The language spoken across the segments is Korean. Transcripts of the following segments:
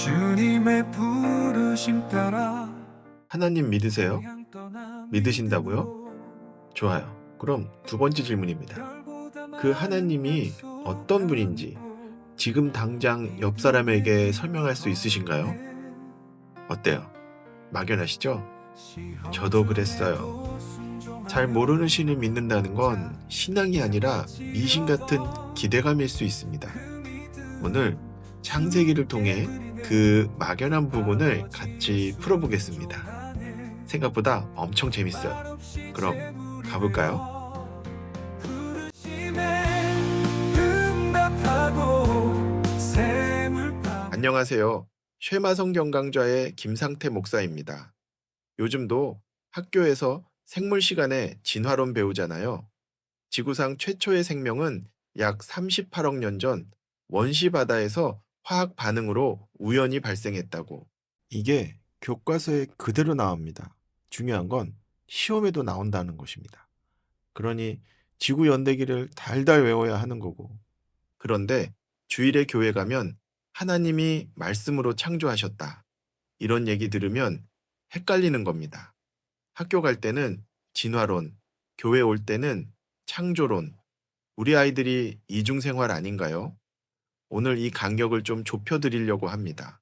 주님의 부르심 따라 하나님 믿으세요? 그냥 떠납니다. 믿으신다고요? 좋아요. 그럼 두 번째 질문입니다. 그 하나님이 어떤 분인지 지금 당장 옆 사람에게 설명할 수 있으신가요? 어때요? 막연하시죠? 저도 그랬어요. 잘 모르는 신을 믿는다는 건 신앙이 아니라 미신 같은 기대감일 수 있습니다. 오늘 창세기를 통해 그 막연한 부분을 같이 풀어보겠습니다. 생각보다 엄청 재밌어요. 그럼 가볼까요? 안녕하세요. 쉐마성경강좌의 김상태 목사입니다. 요즘도 학교에서 생물 시간에 진화론 배우잖아요. 지구상 최초의 생명은 약 38억 년 전 원시 바다에서 화학 반응으로 우연히 발생했다고. 이게 교과서에 그대로 나옵니다. 중요한 건 시험에도 나온다는 것입니다. 그러니 지구 연대기를 달달 외워야 하는 거고. 그런데 주일에 교회 가면 하나님이 말씀으로 창조하셨다. 이런 얘기 들으면 헷갈리는 겁니다. 학교 갈 때는 진화론, 교회 올 때는 창조론. 우리 아이들이 이중생활 아닌가요? 오늘 이 간격을 좀 좁혀드리려고 합니다.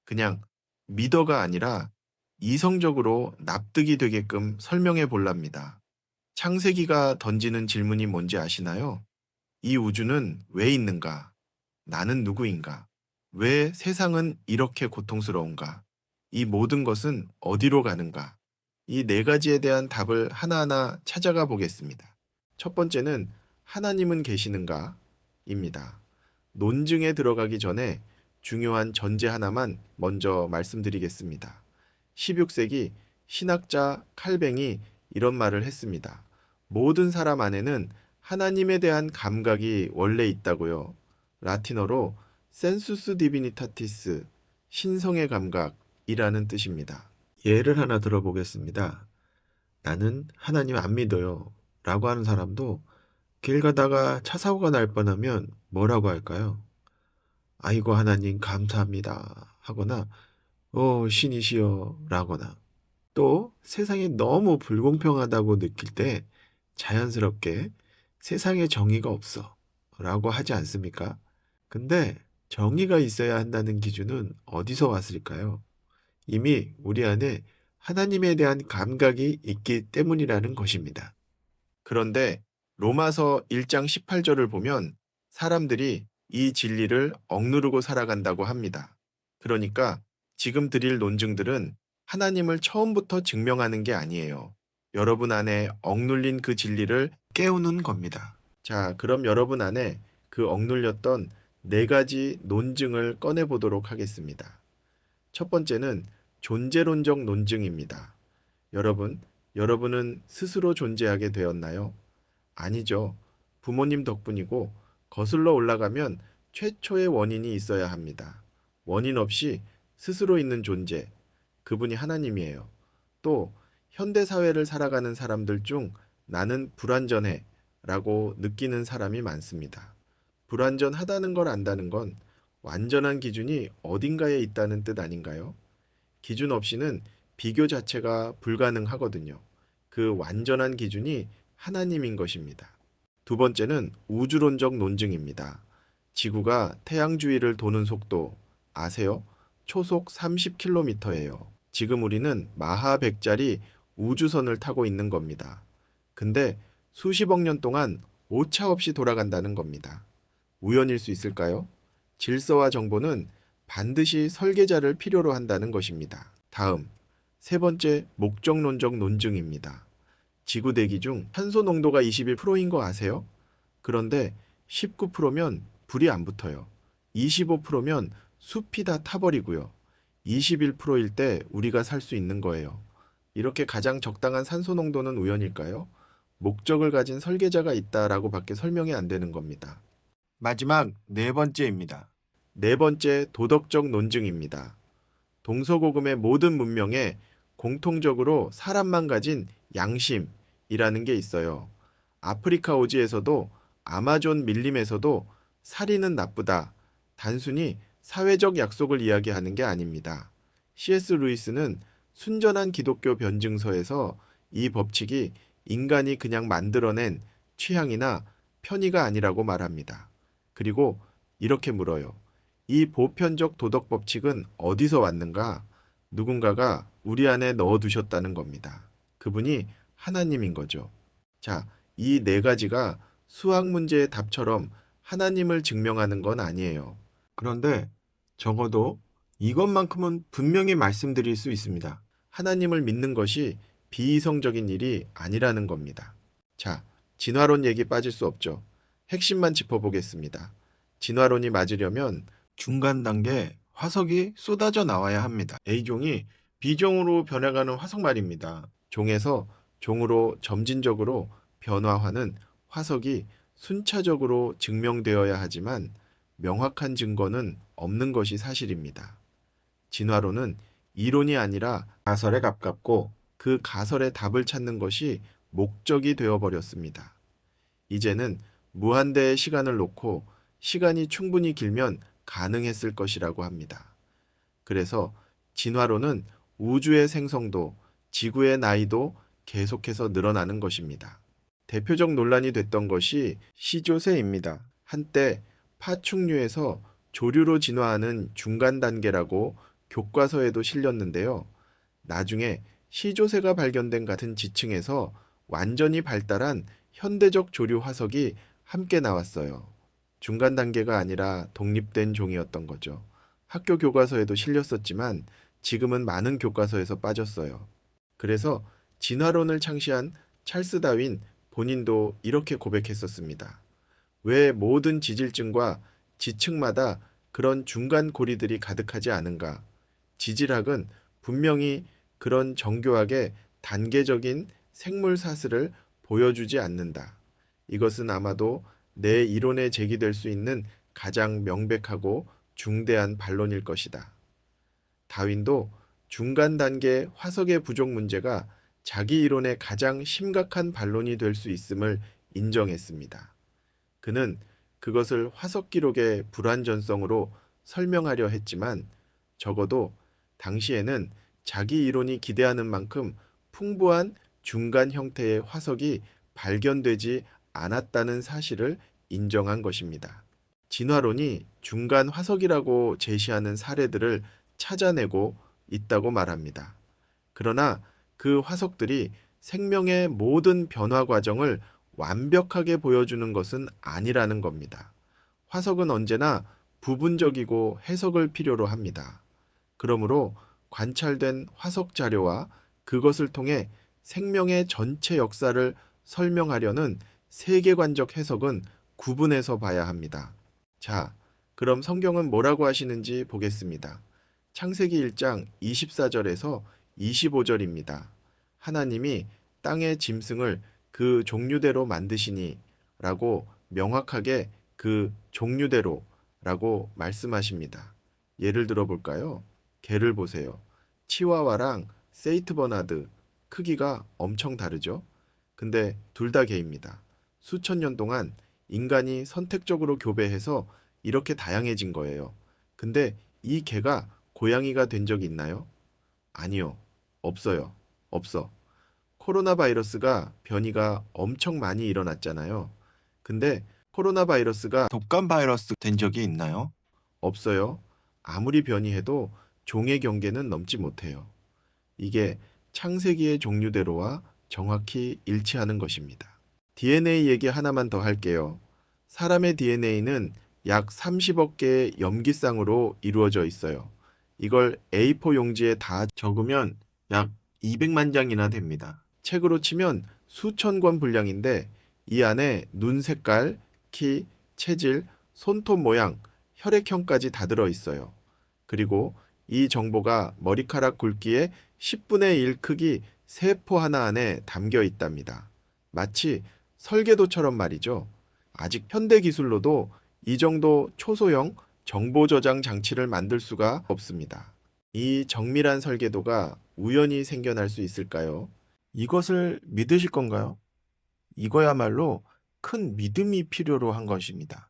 그냥 믿어가 아니라 이성적으로 납득이 되게끔 설명해 볼랍니다. 창세기가 던지는 질문이 뭔지 아시나요? 이 우주는 왜 있는가? 나는 누구인가? 왜 세상은 이렇게 고통스러운가? 이 모든 것은 어디로 가는가? 이 네 가지에 대한 답을 하나하나 찾아가 보겠습니다. 첫 번째는 하나님은 계시는가? 입니다. 논증에 들어가기 전에 중요한 전제 하나만 먼저 말씀드리겠습니다. 16세기 신학자 칼뱅이 이런 말을 했습니다. 모든 사람 안에는 하나님에 대한 감각이 원래 있다고요. 라틴어로 센수스 디비니타티스, 신성의 감각이라는 뜻입니다. 예를 하나 들어보겠습니다. 나는 하나님 안 믿어요. 라고 하는 사람도 길 가다가 차 사고가 날 뻔하면 뭐라고 할까요? 아이고 하나님 감사합니다. 하거나 신이시여 라거나 또 세상이 너무 불공평하다고 느낄 때 자연스럽게 세상에 정의가 없어 라고 하지 않습니까? 근데 정의가 있어야 한다는 기준은 어디서 왔을까요? 이미 우리 안에 하나님에 대한 감각이 있기 때문이라는 것입니다. 그런데 로마서 1장 18절을 보면 사람들이 이 진리를 억누르고 살아간다고 합니다. 그러니까 지금 드릴 논증들은 하나님을 처음부터 증명하는 게 아니에요. 여러분 안에 억눌린 그 진리를 깨우는 겁니다. 자, 그럼 여러분 안에 그 억눌렸던 네 가지 논증을 꺼내보도록 하겠습니다. 첫 번째는 존재론적 논증입니다. 여러분은 스스로 존재하게 되었나요? 아니죠. 부모님 덕분이고 거슬러 올라가면 최초의 원인이 있어야 합니다. 원인 없이 스스로 있는 존재, 그분이 하나님이에요. 또 현대 사회를 살아가는 사람들 중 나는 불완전해 라고 느끼는 사람이 많습니다. 불완전하다는 걸 안다는 건 완전한 기준이 어딘가에 있다는 뜻 아닌가요? 기준 없이는 비교 자체가 불가능하거든요. 그 완전한 기준이 하나님인 것입니다. 두 번째는 우주론적 논증입니다. 지구가 태양 주위를 도는 속도 아세요? 초속 30km예요. 지금 우리는 마하 100짜리 우주선을 타고 있는 겁니다. 근데 수십억 년 동안 오차 없이 돌아간다는 겁니다. 우연일 수 있을까요? 질서와 정보는 반드시 설계자를 필요로 한다는 것입니다. 다음, 세 번째 목적론적 논증입니다. 지구 대기 중 탄소 농도가 21%인 거 아세요? 그런데 19%면 불이 안 붙어요. 25%면 숲이 다 타버리고요. 21%일 때 우리가 살 수 있는 거예요. 이렇게 가장 적당한 산소 농도는 우연일까요? 목적을 가진 설계자가 있다라고 밖에 설명이 안 되는 겁니다. 마지막 네 번째입니다. 네 번째 도덕적 논증입니다. 동서고금의 모든 문명에 공통적으로 사람만 가진 양심이라는 게 있어요. 아프리카 오지에서도 아마존 밀림에서도 살인은 나쁘다. 단순히 사회적 약속을 이야기하는 게 아닙니다. C.S. 루이스는 순전한 기독교 변증서에서 이 법칙이 인간이 그냥 만들어낸 취향이나 편의가 아니라고 말합니다. 그리고 이렇게 물어요. 이 보편적 도덕 법칙은 어디서 왔는가? 누군가가 우리 안에 넣어두셨다는 겁니다. 그분이 하나님인 거죠. 자, 이 네 가지가 수학 문제의 답처럼 하나님을 증명하는 건 아니에요. 그런데 적어도 이것만큼은 분명히 말씀드릴 수 있습니다. 하나님을 믿는 것이 비이성적인 일이 아니라는 겁니다. 자, 진화론 얘기 빠질 수 없죠. 핵심만 짚어보겠습니다. 진화론이 맞으려면 중간 단계 화석이 쏟아져 나와야 합니다. A종이 B종으로 변해가는 화석 말입니다. 종에서 종으로 점진적으로 변화하는 화석이 순차적으로 증명되어야 하지만 명확한 증거는 없는 것이 사실입니다. 진화론은 이론이 아니라 가설에 가깝고 그 가설의 답을 찾는 것이 목적이 되어버렸습니다. 이제는 무한대의 시간을 놓고 시간이 충분히 길면 가능했을 것이라고 합니다. 그래서 진화론은 우주의 생성도, 지구의 나이도 계속해서 늘어나는 것입니다. 대표적 논란이 됐던 것이 시조새입니다. 한때 파충류에서 조류로 진화하는 중간 단계라고 교과서에도 실렸는데요. 나중에 시조새가 발견된 같은 지층에서 완전히 발달한 현대적 조류 화석이 함께 나왔어요. 중간 단계가 아니라 독립된 종이었던 거죠. 학교 교과서에도 실렸었지만 지금은 많은 교과서에서 빠졌어요. 그래서 진화론을 창시한 찰스 다윈 본인도 이렇게 고백했었습니다. 왜 모든 지질층과 지층마다 그런 중간 고리들이 가득하지 않은가? 지질학은 분명히 그런 정교하게 단계적인 생물 사슬을 보여주지 않는다. 이것은 아마도 내 이론에 제기될 수 있는 가장 명백하고 중대한 반론일 것이다. 다윈도 중간 단계 화석의 부족 문제가 자기 이론의 가장 심각한 반론이 될 수 있음을 인정했습니다. 그는 그것을 화석 기록의 불완전성으로 설명하려 했지만 적어도 당시에는 자기 이론이 기대하는 만큼 풍부한 중간 형태의 화석이 발견되지 않았다는 사실을 인정한 것입니다. 진화론이 중간 화석이라고 제시하는 사례들을 찾아내고 있다고 말합니다. 그러나 그 화석들이 생명의 모든 변화 과정을 완벽하게 보여주는 것은 아니라는 겁니다. 화석은 언제나 부분적이고 해석을 필요로 합니다. 그러므로 관찰된 화석 자료와 그것을 통해 생명의 전체 역사를 설명하려는 세계관적 해석은 구분해서 봐야 합니다. 자, 그럼 성경은 뭐라고 하시는지 보겠습니다. 창세기 1장 24절에서 25절입니다. 하나님이 땅의 짐승을 그 종류대로 만드시니 라고 명확하게 그 종류대로 라고 말씀하십니다. 예를 들어 볼까요? 개를 보세요. 치와와랑 세이트버나드 크기가 엄청 다르죠? 근데 둘 다 개입니다. 수천 년 동안 인간이 선택적으로 교배해서 이렇게 다양해진 거예요. 근데 이 개가 고양이가 된 적이 있나요? 아니요. 없어요. 없어. 코로나 바이러스가 변이가 엄청 많이 일어났잖아요. 근데 코로나 바이러스가 독감 바이러스 된 적이 있나요? 없어요. 아무리 변이해도 종의 경계는 넘지 못해요. 이게 창세기의 종류대로와 정확히 일치하는 것입니다. DNA 얘기 하나만 더 할게요. 사람의 DNA는 약 30억 개의 염기쌍으로 이루어져 있어요. 이걸 A4 용지에 다 적으면 약 200만 장이나 됩니다. 책으로 치면 수천 권 분량인데 이 안에 눈 색깔, 키, 체질, 손톱 모양, 혈액형까지 다 들어 있어요. 그리고 이 정보가 머리카락 굵기의 10분의 1 크기 세포 하나 안에 담겨 있답니다. 마치 설계도처럼 말이죠. 아직 현대 기술로도 이 정도 초소형 정보 저장 장치를 만들 수가 없습니다. 이 정밀한 설계도가 우연히 생겨날 수 있을까요? 이것을 믿으실 건가요? 이거야말로 큰 믿음이 필요로 한 것입니다.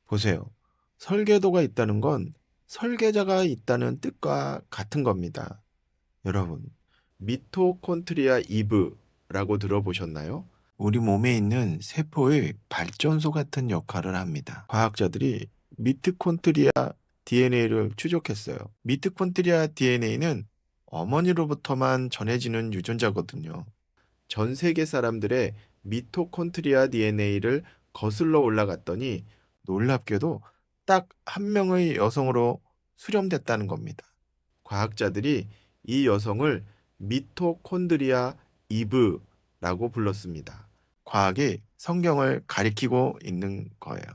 보세요. 설계도가 있다는 건 설계자가 있다는 뜻과 같은 겁니다. 여러분, 미토콘트리아 이브라고 들어보셨나요? 우리 몸에 있는 세포의 발전소 같은 역할을 합니다. 과학자들이 미토콘트리아 DNA를 추적했어요. 미토콘트리아 DNA는 어머니로부터만 전해지는 유전자거든요. 전 세계 사람들의 미토콘트리아 DNA를 거슬러 올라갔더니 놀랍게도 딱 한 명의 여성으로 수렴됐다는 겁니다. 과학자들이 이 여성을 미토콘드리아 이브라고 불렀습니다. 과학이 성경을 가리키고 있는 거예요.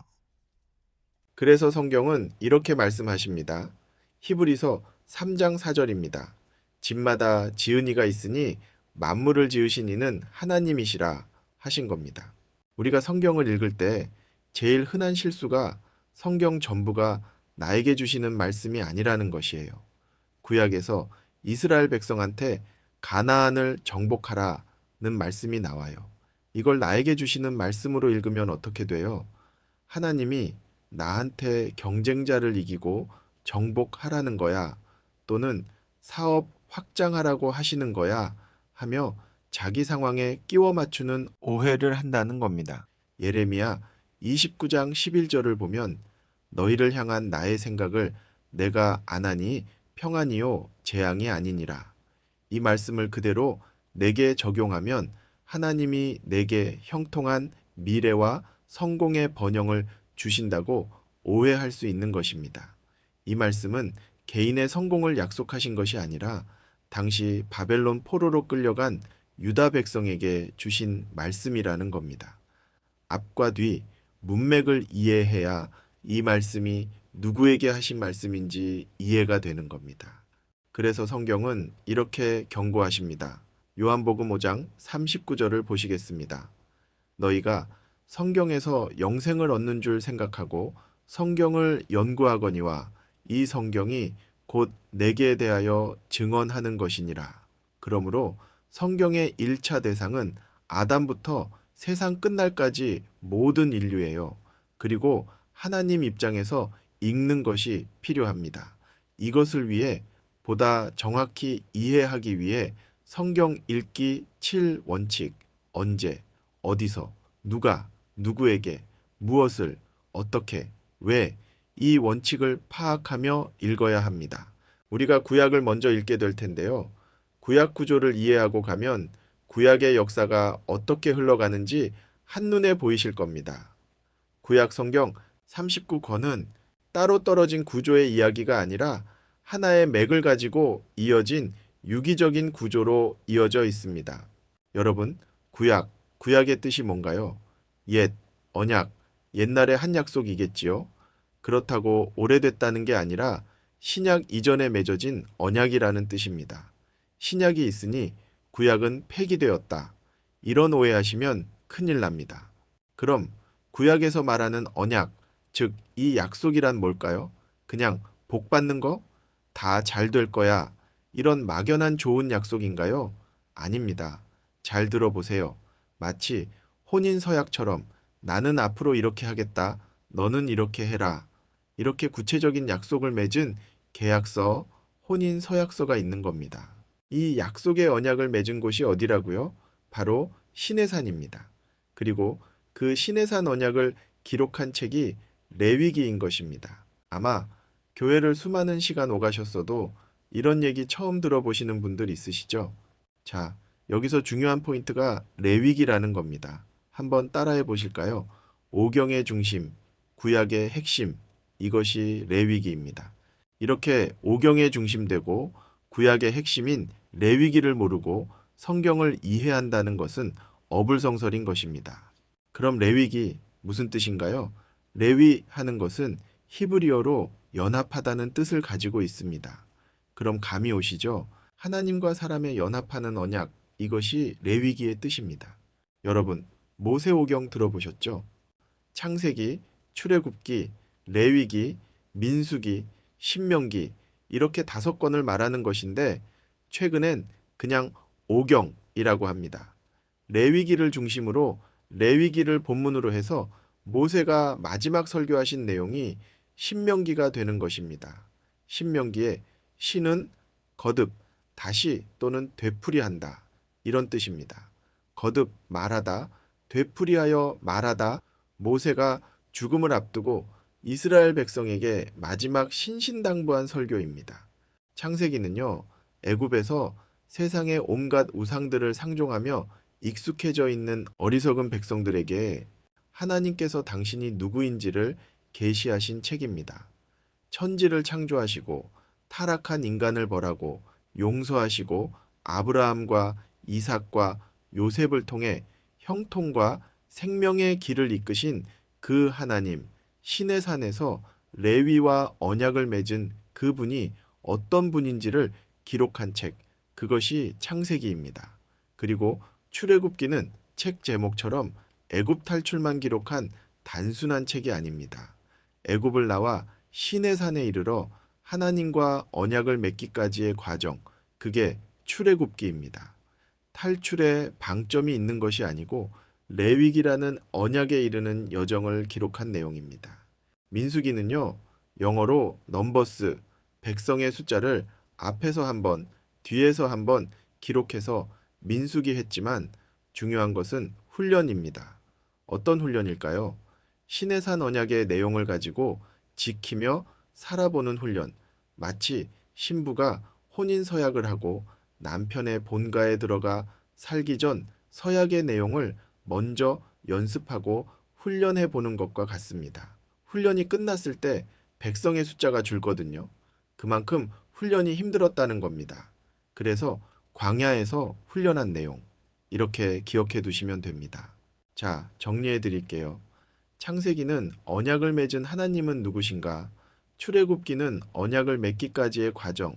그래서 성경은 이렇게 말씀하십니다. 히브리서 3장 4절입니다. 집마다 지은 이가 있으니 만물을 지으신 이는 하나님이시라 하신 겁니다. 우리가 성경을 읽을 때 제일 흔한 실수가 성경 전부가 나에게 주시는 말씀이 아니라는 것이에요. 구약에서 이스라엘 백성한테 가나안을 정복하라는 말씀이 나와요. 이걸 나에게 주시는 말씀으로 읽으면 어떻게 돼요? 하나님이 나한테 경쟁자를 이기고 정복하라는 거야, 또는 사업 확장하라고 하시는 거야 하며 자기 상황에 끼워 맞추는 오해를 한다는 겁니다. 예레미야 29장 11절을 보면 너희를 향한 나의 생각을 내가 아나니 평안이요 재앙이 아니니라. 이 말씀을 그대로 내게 적용하면 하나님이 내게 형통한 미래와 성공의 번영을 주신다고 오해할 수 있는 것입니다. 이 말씀은 개인의 성공을 약속하신 것이 아니라 당시 바벨론 포로로 끌려간 유다 백성에게 주신 말씀이라는 겁니다. 앞과 뒤 문맥을 이해해야 이 말씀이 누구에게 하신 말씀인지 이해가 되는 겁니다. 그래서 성경은 이렇게 경고하십니다. 요한복음 5장 39절을 보시겠습니다. 너희가 성경에서 영생을 얻는 줄 생각하고 성경을 연구하거니와 이 성경이 곧 내게 대하여 증언하는 것이니라. 그러므로 성경의 1차 대상은 아담부터 세상 끝날까지 모든 인류예요. 그리고 하나님 입장에서 읽는 것이 필요합니다. 이것을 위해 보다 정확히 이해하기 위해 성경 읽기 7원칙, 언제, 어디서, 누가, 누구에게, 무엇을, 어떻게, 왜, 이 원칙을 파악하며 읽어야 합니다. 우리가 구약을 먼저 읽게 될 텐데요. 구약 구조를 이해하고 가면 구약의 역사가 어떻게 흘러가는지 한눈에 보이실 겁니다. 구약 성경 39권은 따로 떨어진 구조의 이야기가 아니라 하나의 맥을 가지고 이어진 유기적인 구조로 이어져 있습니다. 여러분, 구약의 뜻이 뭔가요? 옛, 언약, 옛날의 한 약속이겠지요. 그렇다고 오래됐다는 게 아니라 신약 이전에 맺어진 언약이라는 뜻입니다. 신약이 있으니 구약은 폐기되었다. 이런 오해하시면 큰일 납니다. 그럼 구약에서 말하는 언약, 즉 이 약속이란 뭘까요? 그냥 복 받는 거? 다 잘 될 거야. 이런 막연한 좋은 약속인가요? 아닙니다. 잘 들어보세요. 마치 혼인 서약처럼 나는 앞으로 이렇게 하겠다. 너는 이렇게 해라. 이렇게 구체적인 약속을 맺은 계약서, 혼인 서약서가 있는 겁니다. 이 약속의 언약을 맺은 곳이 어디라고요? 바로 시내산입니다. 그리고 그 시내산 언약을 기록한 책이 레위기인 것입니다. 아마 교회를 수많은 시간 오가셨어도 이런 얘기 처음 들어보시는 분들 있으시죠? 자, 여기서 중요한 포인트가 레위기라는 겁니다. 한번 따라해 보실까요? 오경의 중심, 구약의 핵심, 이것이 레위기입니다. 이렇게 오경의 중심되고 구약의 핵심인 레위기를 모르고 성경을 이해한다는 것은 어불성설인 것입니다. 그럼 레위기 무슨 뜻인가요? 레위 하는 것은 히브리어로 연합하다는 뜻을 가지고 있습니다. 그럼 감이 오시죠? 하나님과 사람의 연합하는 언약, 이것이 레위기의 뜻입니다. 여러분, 모세오경 들어보셨죠? 창세기, 출애굽기, 레위기, 민수기, 신명기 이렇게 5권을 말하는 것인데 최근엔 그냥 오경이라고 합니다. 레위기를 중심으로 레위기를 본문으로 해서 모세가 마지막 설교하신 내용이 신명기가 되는 것입니다. 신명기에 신은 거듭, 다시 또는 되풀이한다. 이런 뜻입니다. 거듭 말하다, 되풀이하여 말하다. 모세가 죽음을 앞두고 이스라엘 백성에게 마지막 신신당부한 설교입니다. 창세기는요, 애굽에서 세상의 온갖 우상들을 상종하며 익숙해져 있는 어리석은 백성들에게 하나님께서 당신이 누구인지를 계시하신 책입니다. 천지를 창조하시고 타락한 인간을 벌하고 용서하시고 아브라함과 이삭과 요셉을 통해 형통과 생명의 길을 이끄신 그 하나님, 신의 산에서 레위와 언약을 맺은 그분이 어떤 분인지를 기록한 책, 그것이 창세기입니다. 그리고 출애굽기는 책 제목처럼 애굽 탈출만 기록한 단순한 책이 아닙니다. 애굽을 나와 신의 산에 이르러 하나님과 언약을 맺기까지의 과정, 그게 출애굽기입니다. 탈출에 방점이 있는 것이 아니고 레위기라는 언약에 이르는 여정을 기록한 내용입니다. 민수기는요, 영어로 넘버스, 백성의 숫자를 앞에서 한 번, 뒤에서 한 번 기록해서 민수기 했지만 중요한 것은 훈련입니다. 어떤 훈련일까요? 신의 산 언약의 내용을 가지고 지키며 살아보는 훈련. 마치 신부가 혼인 서약을 하고 남편의 본가에 들어가 살기 전 서약의 내용을 먼저 연습하고 훈련해 보는 것과 같습니다. 훈련이 끝났을 때 백성의 숫자가 줄거든요. 그만큼 훈련이 힘들었다는 겁니다. 그래서 광야에서 훈련한 내용, 이렇게 기억해 두시면 됩니다. 자, 정리해 드릴게요. 창세기는 언약을 맺은 하나님은 누구신가? 출애굽기는 언약을 맺기까지의 과정,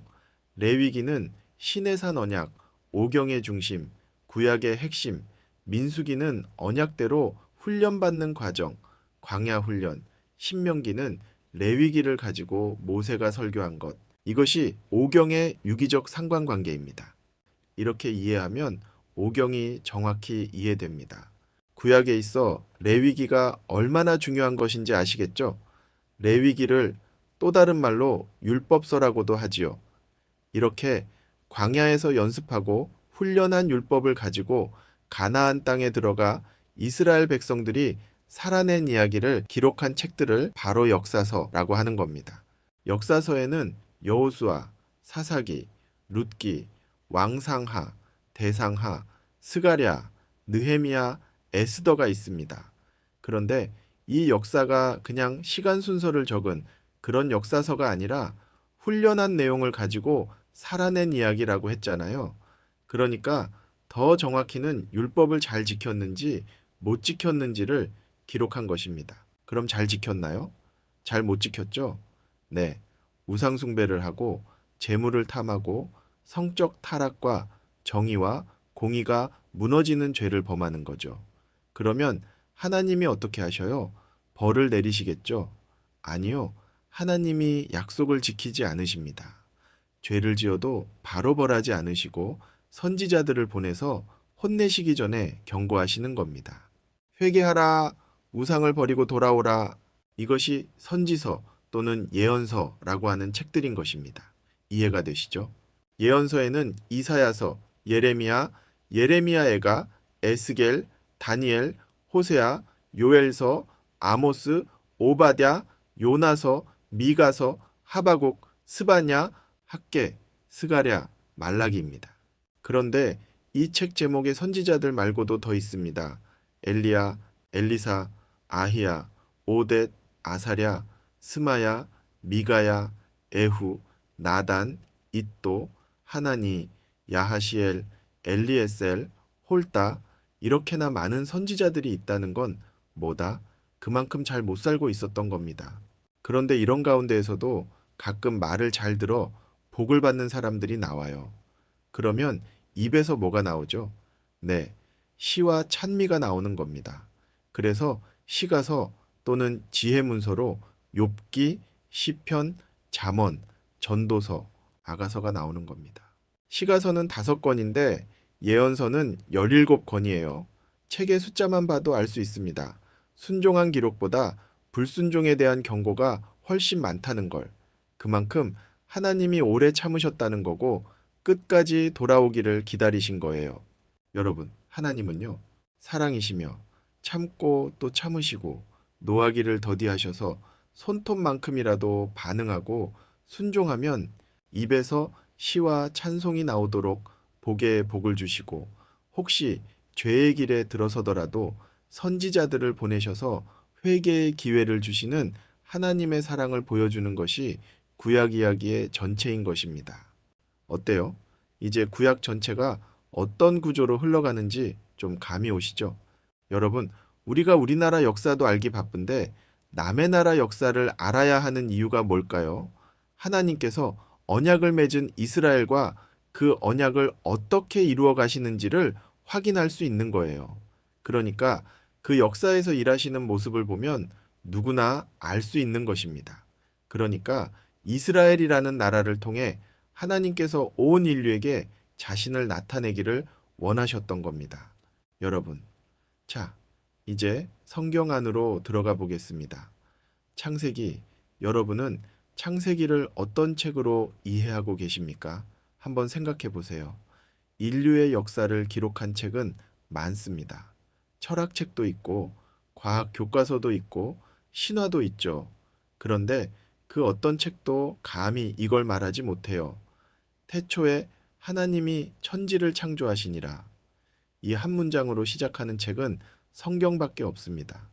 레위기는 신의 산 언약, 오경의 중심, 구약의 핵심, 민수기는 언약대로 훈련받는 과정, 광야 훈련, 신명기는 레위기를 가지고 모세가 설교한 것, 이것이 오경의 유기적 상관관계입니다. 이렇게 이해하면 오경이 정확히 이해됩니다. 구약에 있어 레위기가 얼마나 중요한 것인지 아시겠죠? 레위기를 또 다른 말로 율법서라고도 하지요. 이렇게 광야에서 연습하고 훈련한 율법을 가지고 가나안 땅에 들어가 이스라엘 백성들이 살아낸 이야기를 기록한 책들을 바로 역사서라고 하는 겁니다. 역사서에는 여호수아, 사사기, 룻기, 왕상하, 대상하, 스가랴, 느헤미야, 에스더가 있습니다. 그런데 이 역사가 그냥 시간 순서를 적은 그런 역사서가 아니라 훈련한 내용을 가지고 살아낸 이야기라고 했잖아요. 그러니까 더 정확히는 율법을 잘 지켰는지 못 지켰는지를 기록한 것입니다. 그럼 잘 지켰나요? 잘 못 지켰죠? 네. 우상숭배를 하고 재물을 탐하고 성적 타락과 정의와 공의가 무너지는 죄를 범하는 거죠. 그러면 하나님이 어떻게 하셔요? 벌을 내리시겠죠? 아니요. 하나님이 약속을 지키지 않으십니다. 죄를 지어도 바로 벌하지 않으시고 선지자들을 보내서 혼내시기 전에 경고하시는 겁니다. 회개하라, 우상을 버리고 돌아오라. 이것이 선지서 또는 예언서라고 하는 책들인 것입니다. 이해가 되시죠? 예언서에는 이사야서, 예레미야, 예레미야애가, 에스겔, 다니엘, 호세아, 요엘서, 아모스, 오바댜, 요나서, 미가서, 하바국, 스바냐, 학개, 스가랴, 말라기입니다. 그런데 이 책 제목의 선지자들 말고도 더 있습니다. 엘리야, 엘리사, 아히야, 오뎃, 아사랴, 스마야, 미가야, 에후, 나단, 잇도, 하나니, 야하시엘, 엘리에셀, 홀다, 이렇게나 많은 선지자들이 있다는 건 뭐다? 그만큼 잘 못 살고 있었던 겁니다. 그런데 이런 가운데에서도 가끔 말을 잘 들어 복을 받는 사람들이 나와요. 그러면 입에서 뭐가 나오죠? 네, 시와 찬미가 나오는 겁니다. 그래서 시가서 또는 지혜문서로 욥기, 시편, 잠언, 전도서, 아가서가 나오는 겁니다. 시가서는 5권인데 예언서는 17권이에요. 책의 숫자만 봐도 알 수 있습니다. 순종한 기록보다 불순종에 대한 경고가 훨씬 많다는 걸. 그만큼 하나님이 오래 참으셨다는 거고 끝까지 돌아오기를 기다리신 거예요. 여러분, 하나님은요, 사랑이시며 참고 또 참으시고 노하기를 더디하셔서 손톱만큼이라도 반응하고 순종하면 입에서 시와 찬송이 나오도록 복에 복을 주시고 혹시 죄의 길에 들어서더라도 선지자들을 보내셔서 회개의 기회를 주시는 하나님의 사랑을 보여주는 것이 구약 이야기의 전체인 것입니다. 어때요? 이제 구약 전체가 어떤 구조로 흘러가는지 좀 감이 오시죠? 여러분, 우리가 우리나라 역사도 알기 바쁜데 남의 나라 역사를 알아야 하는 이유가 뭘까요? 하나님께서 언약을 맺은 이스라엘과 그 언약을 어떻게 이루어 가시는지를 확인할 수 있는 거예요. 그러니까 그 역사에서 일하시는 모습을 보면 누구나 알 수 있는 것입니다. 그러니까 이스라엘이라는 나라를 통해 하나님께서 온 인류에게 자신을 나타내기를 원하셨던 겁니다. 여러분, 자, 이제 성경 안으로 들어가 보겠습니다. 창세기, 여러분은 창세기를 어떤 책으로 이해하고 계십니까? 한번 생각해 보세요. 인류의 역사를 기록한 책은 많습니다. 철학책도 있고, 과학 교과서도 있고, 신화도 있죠. 그런데 그 어떤 책도 감히 이걸 말하지 못해요. 태초에 하나님이 천지를 창조하시니라. 이 한 문장으로 시작하는 책은 성경밖에 없습니다.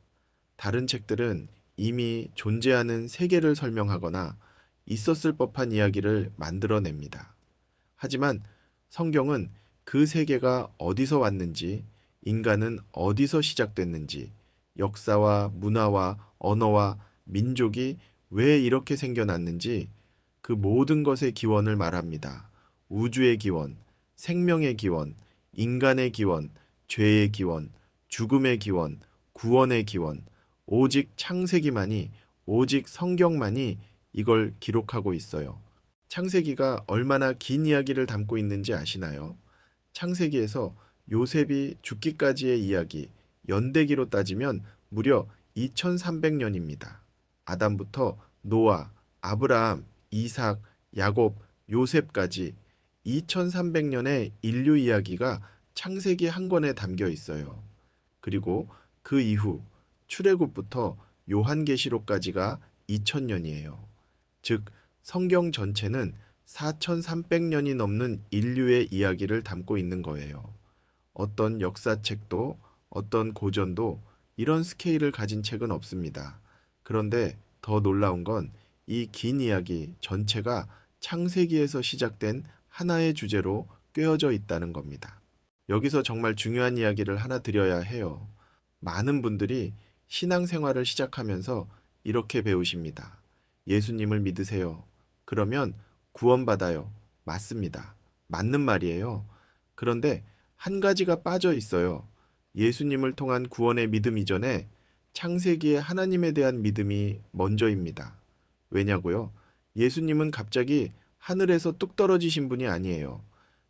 다른 책들은 이미 존재하는 세계를 설명하거나 있었을 법한 이야기를 만들어냅니다. 하지만 성경은 그 세계가 어디서 왔는지, 인간은 어디서 시작됐는지, 역사와 문화와 언어와 민족이 왜 이렇게 생겨났는지 그 모든 것의 기원을 말합니다. 우주의 기원, 생명의 기원, 인간의 기원, 죄의 기원, 죽음의 기원, 구원의 기원, 오직 창세기만이, 오직 성경만이 이걸 기록하고 있어요. 창세기가 얼마나 긴 이야기를 담고 있는지 아시나요? 창세기에서 요셉이 죽기까지의 이야기, 연대기로 따지면 무려 2300년입니다. 아담부터 노아, 아브라함, 이삭, 야곱, 요셉까지 2300년의 인류 이야기가 창세기 한 권에 담겨 있어요. 그리고 그 이후 출애굽부터 요한계시록까지가 2000년이에요. 즉 성경 전체는 4300년이 넘는 인류의 이야기를 담고 있는 거예요. 어떤 역사책도 어떤 고전도 이런 스케일을 가진 책은 없습니다. 그런데 더 놀라운 건 이 긴 이야기 전체가 창세기에서 시작된 하나의 주제로 꿰어져 있다는 겁니다. 여기서 정말 중요한 이야기를 하나 드려야 해요. 많은 분들이 신앙생활을 시작하면서 이렇게 배우십니다. 예수님을 믿으세요. 그러면 구원받아요. 맞습니다. 맞는 말이에요. 그런데 한 가지가 빠져 있어요. 예수님을 통한 구원의 믿음 이전에 창세기에 하나님에 대한 믿음이 먼저입니다. 왜냐고요? 예수님은 갑자기 하늘에서 뚝 떨어지신 분이 아니에요.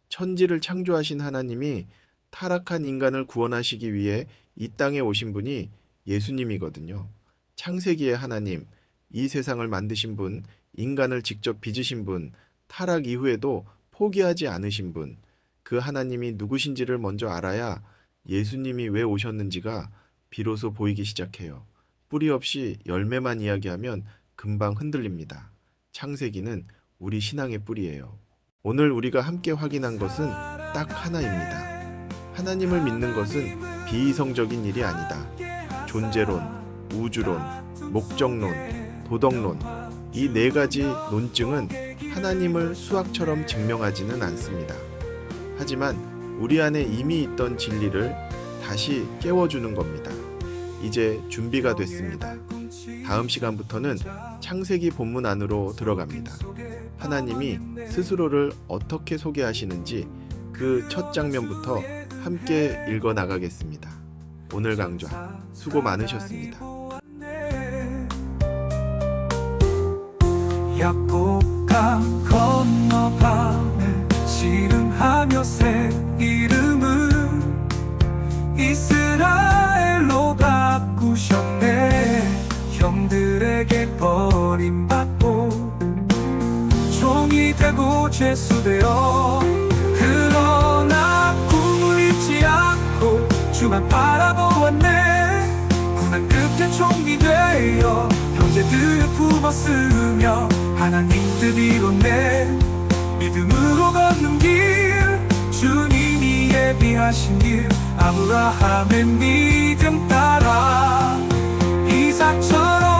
천지를 창조하신 하나님이 타락한 인간을 구원하시기 위해 이 땅에 오신 분이 예수님이거든요. 창세기의 하나님, 이 세상을 만드신 분, 인간을 직접 빚으신 분, 타락 이후에도 포기하지 않으신 분, 그 하나님이 누구신지를 먼저 알아야 예수님이 왜 오셨는지가 비로소 보이기 시작해요. 뿌리 없이 열매만 이야기하면 금방 흔들립니다. 창세기는 우리 신앙의 뿌리예요. 오늘 우리가 함께 확인한 것은 딱 하나입니다. 하나님을 믿는 것은 비이성적인 일이 아니다. 존재론, 우주론, 목적론, 도덕론, 이 네 가지 논증은 하나님을 수학처럼 증명하지는 않습니다. 하지만 우리 안에 이미 있던 진리를 다시 깨워주는 겁니다. 이제 준비가 됐습니다. 다음 시간부터는 창세기 본문 안으로 들어갑니다. 하나님이 스스로를 어떻게 소개하시는지 그 첫 장면부터 함께 읽어 나가겠습니다. 오늘 강좌 수고 많으셨습니다. 약복강 건너 밤에 씨름하며 새 이름을 이스라엘로 바꾸셨네. 형들에게 버림받고 종 죄수되어 그러나 꿈을 잃지 않고 주만 바라보았네. 고난 끝에 총리 되어 형제들을 품었으며 하나님 뜻 이뤘네. 믿음으로 걷는 길 주님이 예비하신 길 아브라함의 믿음 따라 이삭처럼